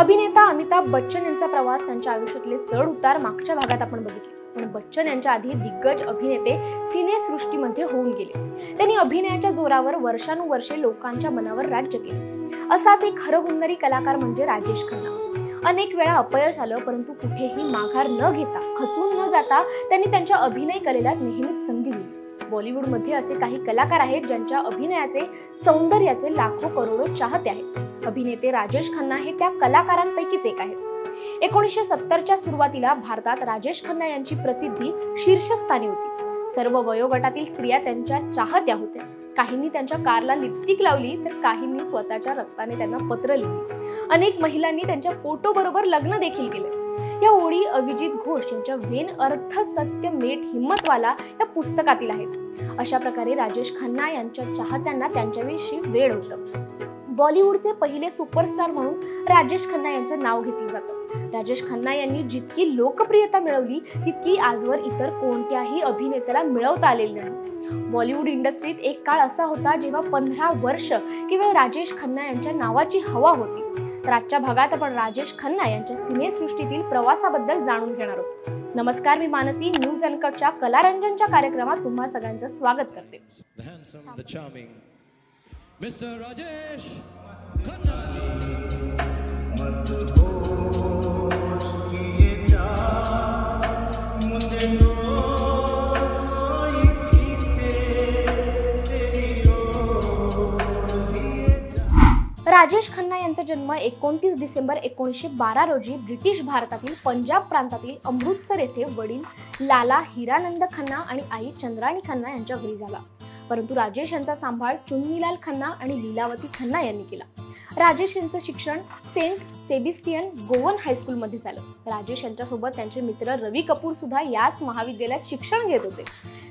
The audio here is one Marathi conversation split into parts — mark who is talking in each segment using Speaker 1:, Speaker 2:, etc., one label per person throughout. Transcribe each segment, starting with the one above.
Speaker 1: अभिनेता अमिताभ बच्चन यांचा प्रवास, त्यांच्या आयुष्यातले चढ उतार मागच्या भागात आपण बघितले। पण बच्चन यांच्या आधी दिग्गज अभिनेते सिनेसृष्टीमध्ये होऊन गेले। त्यांनी अभिनयाच्या जोरावर वर्षानुवर्षे लोकांच्या मनावर राज्य केले। असाच एक हरहुन्नरी कलाकार म्हणजे राजेश खन्ना। अनेक वेळा अपयश आलं, परंतु कुठेही माघार न घेता, खचून न जाता त्यांनी त्यांच्या अभिनय कलेला नेहमीच संधी दिली। बॉलिवूडमध्ये असे काही कलाकार आहेत ज्यांच्या अभिनयाचे सौंदर्याचे लाखो करोडो चाहते आहेत। अभिनेते राजेश खन्ना हे त्या कलाकारांपैकीच एक आहेत। 1970च्या सुरुवातीला भारतात राजेश खन्ना यांची प्रसिद्धी शीर्षस्थानी होती। सर्व वयोगटातील स्त्रिया त्यांच्या चाहत्या होत्या। काहींनी त्यांच्या कारला लिपस्टिक लावली, तर काहींनी स्वतःच्या रक्ताने त्यांना पत्र लिहिली। अनेक महिलांनी त्यांच्या फोटो बरोबर लग्न देखील केले। या ओळी अभिजित घोष यांच्या वेन अर्थ सत्य मेट हिम्मतवाला या पुस्तकातील आहेत। अशा प्रकारे राजेश खन्ना यांच्या चाहत्यांना त्यांच्याविषयी वेड होतं। बॉलिवूडचे पहिले सुपरस्टार म्हणून राजेश खन्ना यांचे नाव घेतले जातं। राजेश खन्ना यांनी जितकी लोकप्रियता मिळवली, तितकी आजवर इतर कोणत्याही अभिनेत्याला मिळवता आलेली नाही। बॉलिवूड इंडस्ट्रीत एक काळ असा होता जेव्हा 15 वर्ष केवळ राजेश खन्ना यांच्या नावाची हवा होती। तर आजच्या भागात आपण राजेश खन्ना यांच्या सिनेसृष्टीतील प्रवासाबद्दल जाणून घेणार आहोत। नमस्कार, मी मानसी, न्यूज अनकटच्या कलारंजनच्या कार्यक्रमात तुम्हा सगळ्यांचं स्वागत करते।
Speaker 2: Mr. Rajesh Khanna.
Speaker 1: Rajesh Khanna यांचा जन्म 29 डिसेंबर 1912 रोजी ब्रिटिश भारतातील पंजाब प्रांतातील अमृतसर येथे वडील लाला हिरानंद खन्ना आणि आई चंद्राणी खन्ना यांच्या घरी झाला। परंतु राजेश यांचा सांभाळ चुन्नीलाल खन्ना आणि लीलावती खन्ना यांनी केला। राजेश यांचं शिक्षण सेंट सेबिस्टियन गोवन हायस्कूल मध्ये झालं। राजेश यांच्यासोबत त्यांचे मित्र रवी कपूर सुद्धा याच महाविद्यालयात शिक्षण घेत होते।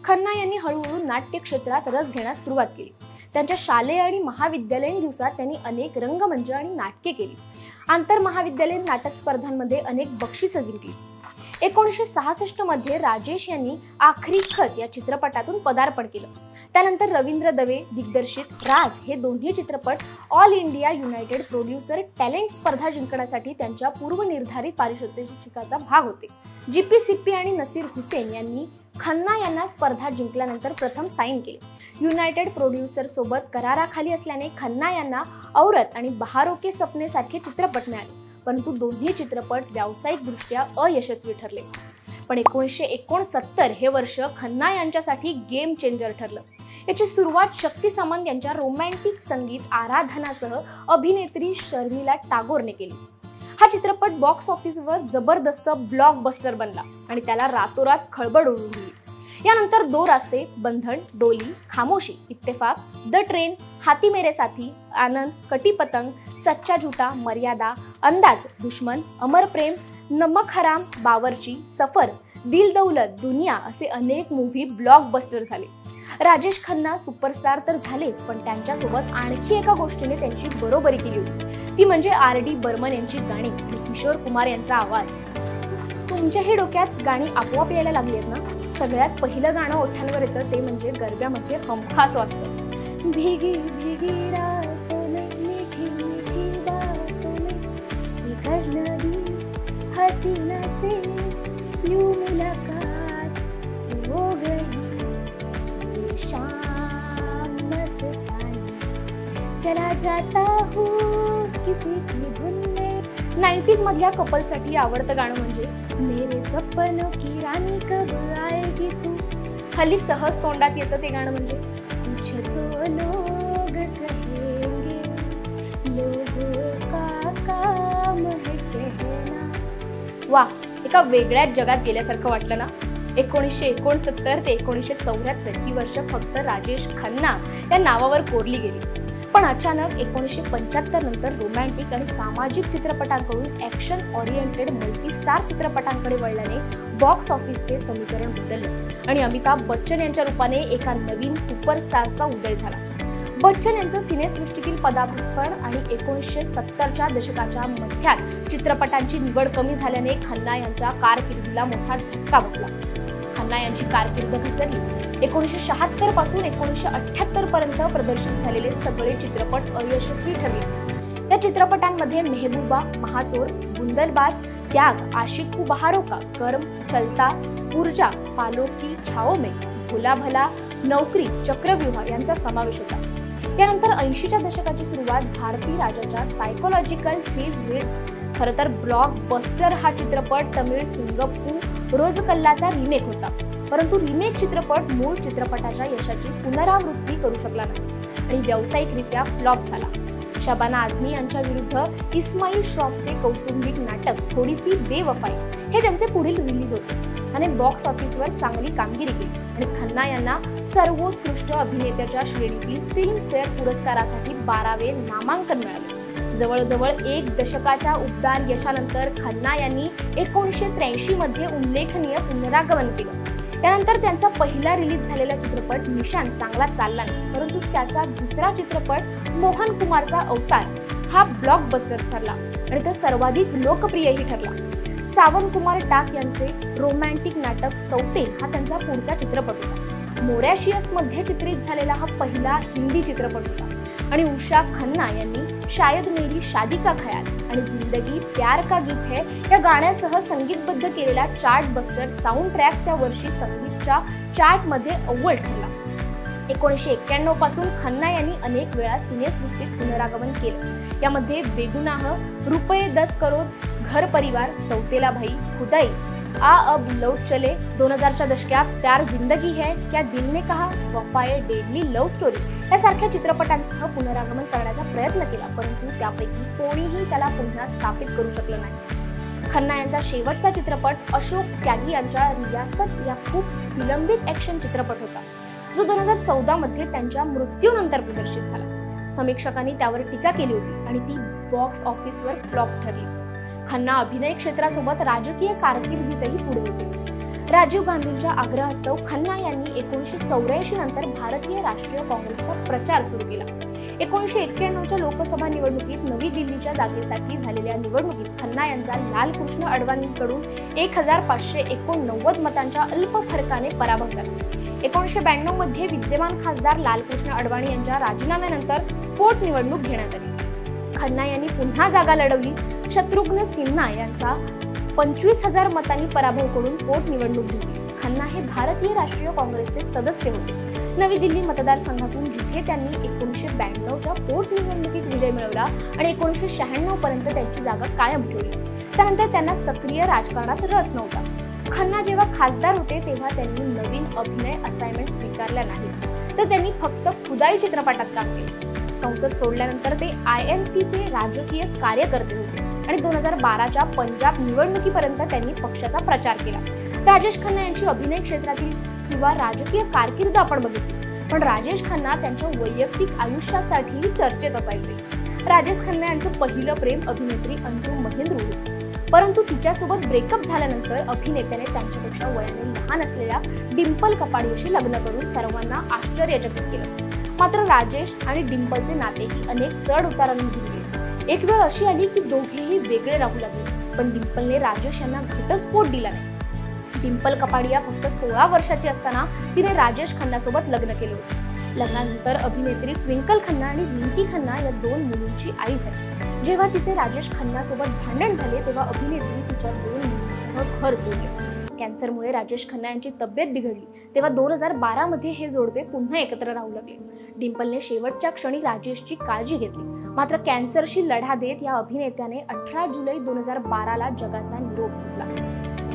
Speaker 1: खन्ना यांनी हळूहळू नाट्य क्षेत्रात रस घेण्यास सुरुवात केली। त्यांच्या शालेय आणि महाविद्यालयीन दिवसात त्यांनी अनेक रंगमंच आणि नाटके केली। आंतर महाविद्यालयीन नाटक स्पर्धांमध्ये अनेक बक्षिसं जिंकली। 1966 मध्ये राजेश यांनी आखरी खत या चित्रपटातून पदार्पण केलं। त्यानंतर रवींद्र दवे दिग्दर्शित राज हे दोन्ही चित्रपट all India United producer talent स्पर्धा जिंकण्यासाठी त्यांच्या पूर्वनिर्धारित पारितोषिकाचा भाग होते। जीपीसीपी आणि नसीर हुसेन यांनी खन्ना यांना स्पर्धा जिंकल्यानंतर प्रथम साईन केले। युनायटेड प्रोड्युसर सोबत कराराखाली असल्याने खन्ना यांना औरत आणि बहारों के सपने सारखे चित्रपट मिळाले, परंतु दोन्ही चित्रपट व्यावसायिकदृष्ट्या अयशस्वी ठरले। पण 1969 हे वर्ष खन्ना यांच्यासाठी गेम चेंजर ठरलं। याची सुरुवात शक्ती सामंत यांच्या रोमॅन्टिक संगीत आराधनासह अभिनेत्री शर्मिला टागोरने केली। हा चित्रपट बॉक्स ऑफिसवर जबरदस्त ब्लॉकबस्टर बनला आणि त्याला रातोरात खळबळ उडवून दिली। यानंतर दो रास्ते, बंधन, डोली, खामोशी, इत्तेफाक, द ट्रेन, हाथी मेरे साथी, आनंद, कटी पतंग, सच्चा झूठा, मर्यादा, अंदाज, दुश्मन, अमर प्रेम, नमक हराम, बावर्ची, सफर, दिल दौलत, दुनिया असे अनेक मूव्ही ब्लॉकबस्टर झाले। राजेश खन्ना सुपरस्टार तर झालेच, पण त्यांच्यासोबत आणखी एका गोष्टीने त्यांची बरोबरी केली होती, ती म्हणजे आर.डी. बर्मन यांची गाणी आणि किशोर कुमार यांचा आवाज। तुमच्याही डोक्यात गाणी आपोआप यायला लागली आहेत ना? सगळ्यात पहिलं गाणं ओठांवर येतं ते म्हणजे गरब्यामध्ये हमखास वाजतं। भीगी भीगी रातों में मीठी मीठी बातों में एक अजनबी हसीना से यूं मुलाकात हो गई, ये शाम मस्तानी चला जाता हूँ किसी की धुन में। 90s मधल्या कपलसाठी आवडतं गाणं म्हणजे मेरे सपनों की रानी कब आएगी तू। हल्ली सहज तोंडात येतं ते गाणं म्हणजे कुछ तो लोग कहेंगे, लोगों का काम है कहना। वाह, एका वेगळ्याच जगात गेल्यासारखं वाटलं ना? 1969 ते 1974 ही वर्ष फक्त राजेश खन्ना या नावावर कोरली गेली। पण अचानक 1975 नंतर रोमॅन्टिक आणि सामाजिक चित्रपटांकडून ॲक्शन ओरिएंटेड मल्टीस्टार चित्रपटांकडे वळल्याने बॉक्स ऑफिसचे समीकरण बदललं आणि अमिताभ बच्चन यांच्या रूपाने एका नवीन सुपरस्टारचा उदय झाला। बच्चन यांचं सिनेसृष्टीतील पदार्पण आणि 1970च्या दशकाच्या मध्यात चित्रपटांची निवड कमी झाल्याने खन्ना यांच्या कारकिर्दीला मोठा धक्का बसला। खन्ना यांची कारकीर्द घसरली। 1976 पासून 1978 पर्यंत प्रदर्शित झालेले सगळे चित्रपट अयशस्वी ठरले। या चित्रपटांमध्ये मेहबूबा, महाचोर, बुंदलबाज, त्याग, आशिक बहारों का, कर्म, चलता, ऊर्जा, पालोकी, छाओ में, भोला भला, नौकरी, चक्रव्यूह यांचा समावेश होता। त्यानंतर 80च्या दशकाची सुरुवात भारती राजाच्या सायकोलॉजिकल थ्रिल खरं तर ब्लॉकबस्टर हा चित्रपट तमिळ सिंगप्पू रोजकल्लाचा रिमेक होता, परंतु रिमेक चित्रपट मूळ चित्रपटाच्या यशाची पुनरावृत्ती करू शकला नाही आणि व्यावसायिकरित्या फ्लॉप झाला। शबाना आझमी यांच्या विरुद्ध इस्माईल श्रॉफचे कौटुंबिक नाटक थोडीसी बेवफाई हे त्यांचे पुढील रिलीज होते आणि बॉक्स ऑफिसवर चांगली कामगिरी केली आणि खन्ना यांना सर्वोत्कृष्ट अभिनेत्याच्या श्रेणीतील फिल्मफेअर पुरस्कारासाठी 12वे नामांकन मिळाले। जवळजवळ एक दशकाच्या उबदार यशानंतर खन्ना यांनी 1983 मध्ये उल्लेखनीय पुनरागमन केलं। त्यानंतर त्यांचा पहिला रिलीज झालेला चित्रपट निशान चांगला चालला नाही, परंतु त्याचा दुसरा चित्रपट मोहन कुमारचा अवतार हा ब्लॉकबस्टर ठरला आणि तो सर्वाधिक लोकप्रियही ठरला। सावन कुमार टाक यांचे रोमॅन्टिक नाटक सौतेन हा त्यांचा पुढचा चित्रपट होता। मॉरिशस मध्ये चित्रित झालेला हा पहिला हिंदी चित्रपट होता आणि उषा खन्ना यांनी शायद मेरी शादी का ख्याल आणि जिंदगी प्यार का गीत है या गाण्यासह संगीतबद्ध केलेला चार्ट बस्टर साऊंड ट्रॅक त्या वर्षी संगीतच्या चार्टमध्ये अव्वल ठरला। 1991 पासून खन्ना यांनी अनेक वेळा सिनेसृष्टीत पुनरागमन केलं। यामध्ये बेगुनाह, रुपये 10 करोड, घर परिवार, सौतेला भाई, खुदाई, आ अब लौट चले, 2000च्या दशकात प्यार जिंदगी है, क्या दिल ने कहा, वफाए, डेडली लव्ह स्टोरी यासारख्या चित्रपटांसह पुनरागमन करण्याचा प्रयत्न केला, परंतु त्यापैकी कोणीही त्याला पुन्हा स्थापित करू शकलं नाही। खन्ना यांचा शेवटचा चित्रपट अशोक त्यागी यांच्या रियासत या खूप विलंबित ॲक्शन चित्रपट होता, जो 2014 मध्ये त्यांच्या मृत्यूनंतर प्रदर्शित झाला। समीक्षकांनी त्यावर टीका केली होती आणि ती बॉक्स ऑफिसवर फ्लॉप ठरली। खन्ना अभिनय क्षेत्रासोबत राजकीय कारकिर्दीतही पुढे होते। राजीव गांधींच्या आग्रहास्तव खन्ना यांनी 1984 नंतर भारतीय राष्ट्रीय काँग्रेसचा प्रचार सुरू केला। 1991च्या लोकसभा निवडणुकीत नवी दिल्लीच्या जागेसाठी झालेल्या निवडणुकीत खन्ना यांचा लालकृष्ण अडवाणींकडून 1589 मतांच्या अल्प फरकाने पराभव झाला। 1992 मध्ये विद्यमान खासदार लालकृष्ण अडवाणी यांच्या राजीनाम्यानंतर पोटनिवडणूक घेण्यात आली। खन्ना यांनी पुन्हा जागा लढवली। शत्रुघ्न सिन्हा यांचा 25,000 मतांनी पराभव करून पोटनिवडणूक जिंकली। खन्ना हे भारतीय राष्ट्रीय काँग्रेसचे सदस्य होते। नवी दिल्ली मतदारसंघातून जिथे त्यांनी 1992च्या पोटनिवडणुकीत विजय मिळवला आणि 1996 पर्यंत त्यांची जागा कायम ठेवली। त्यानंतर त्यांना सक्रिय राजकारणात रस नव्हता। खन्ना जेव्हा खासदार होते तेव्हा त्यांनी नवीन अभिनय असाइनमेंट स्वीकारल्या नाहीत, तर त्यांनी फक्त खुदाई चित्रपटात काम केले। संसद सोडल्यानंतर ते INCचे राजकीय कार्यकर्ते होते आणि 2012च्या पंजाब निवडणुकीपर्यंत त्यांनी पक्षाचा प्रचार केला। राजेश खन्ना यांची अभिनय क्षेत्रातील किंवा राजकीय कारकीर्द आपण बघितली, पण राजेश खन्ना त्यांच्या वैयक्तिक आयुष्यासाठी चर्चेत असायचे। राजेश खन्ना यांचं पहिलं प्रेम अभिनेत्री अंजुम महेंद्र होती, परंतु तिच्यासोबत ब्रेकअप झाल्यानंतर अभिनेत्याने त्यांच्यापेक्षा वयाने लहान असलेल्या डिंपल कपाडियाशी लग्न करून सर्वांना आश्चर्यचकित केलं। मात्र राजेश आणि डिंपलचे नातेही अनेक चढ उतारांमधून गेले। एक वेळ अशी आली की दोघेही वेगळे राहू लागले, पण डिंपलने राजेश यांना घटस्फोट दिला नाही। डिंपल कपाडिया फक्त 16 वर्षाची असताना तिने राजेश खन्नासोबत लग्न केले होते। लग्नानंतर अभिनेत्री ट्विंकल खन्ना आणि रिंकी खन्ना या 2 मुलींची आई झाली। जेव्हा तिचे राजेश खन्नासोबत भांडण झाले तेव्हा अभिनेत्री तिच्या 2 मुलींसह घर सोडले। कॅन्सरमुळे राजेश खन्ना यांची तब्येत बिघडली तेव्हा 2012 मध्ये हे जोडपे पुन्हा एकत्र राहू लागले। डिंपलने शेवटच्या क्षणी राजेशची काळजी घेतली, मात्र कॅन्सरशी लढा देत या अभिनेत्याने 18 जुलै 2012ला जगाचा निरोप घेतला।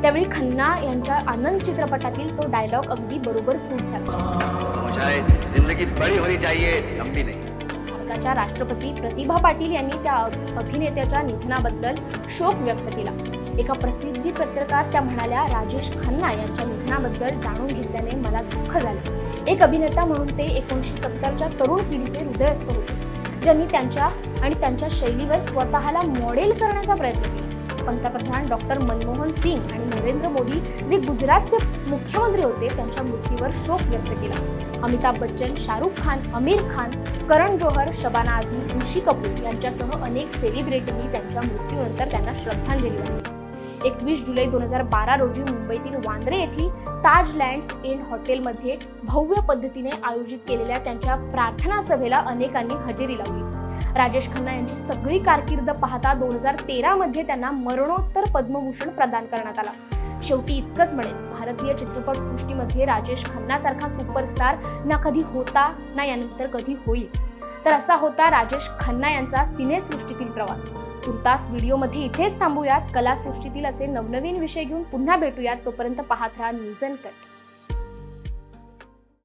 Speaker 1: त्यावेळी खन्ना यांच्या आनंद चित्रपटातील तो डायलॉग अगदी बरोबर सूट झाला।
Speaker 3: जिंदगी बड़ी होनी चाहिए, लंबी नहीं।
Speaker 1: भारताच्या राष्ट्रपती प्रतिभा पाटील यांनी त्या अभिनेत्याच्या निधनाबद्दल शोक व्यक्त केला। एका प्रसिद्धी पत्रकात त्या म्हणाल्या, राजेश खन्ना यांच्या निधनाबद्दल जाणून घेतल्याने मला दुःख झाले। एक अभिनेता म्हणून ते 1970च्या तरुण पिढीचे हृदयस्थ होते, ज्यांनी त्यांच्या आणि त्यांच्या शैलीवर स्वतःला मॉडेल करण्याचा प्रयत्न केला। पंतप्रधान डॉक्टर मनमोहन सिंग आणि नरेंद्र मोदी जे गुजरातचे मुख्यमंत्री होते त्यांच्या मृत्यूवर शोक व्यक्त केला। अमिताभ बच्चन, शाहरुख खान, आमिर खान, करण जोहर, शबाना आझमी, ऋषी कपूर यांच्यासह अनेक सेलिब्रिटींनी त्यांच्या मृत्यूनंतर त्यांना श्रद्धांजली वाहिली। 21 जुलै 2012 रोजी मुंबईतील वांद्रे येथील ताज लँड्स एंड हॉटेलमध्ये भव्य पद्धतीने आयोजित केलेल्या त्यांच्या प्रार्थना सभेला अनेकांनी हजेरी लावली। राजेश खन्ना यांची सगळी कारकीर्द पाहता 2013 मध्ये त्यांना मरणोत्तर पद्मभूषण प्रदान करण्यात आला. शेवटी इतकंच म्हणेन, भारतीय चित्रपट सृष्टीमध्ये राजेश खन्नासारखा सुपरस्टार ना कधी होता ना यानंतर कधी होईल. तर असा होता राजेश खन्ना यांचा सिनेसृष्टीतील प्रवास. तुर्तास व्हिडिओमध्ये इथेच थांबूयात. कलासृष्टीतील असे नवनवीन विषय घेऊन पुन्हा भेटूयात. तोपर्यंत पाहत राहा न्यूज अँड कट.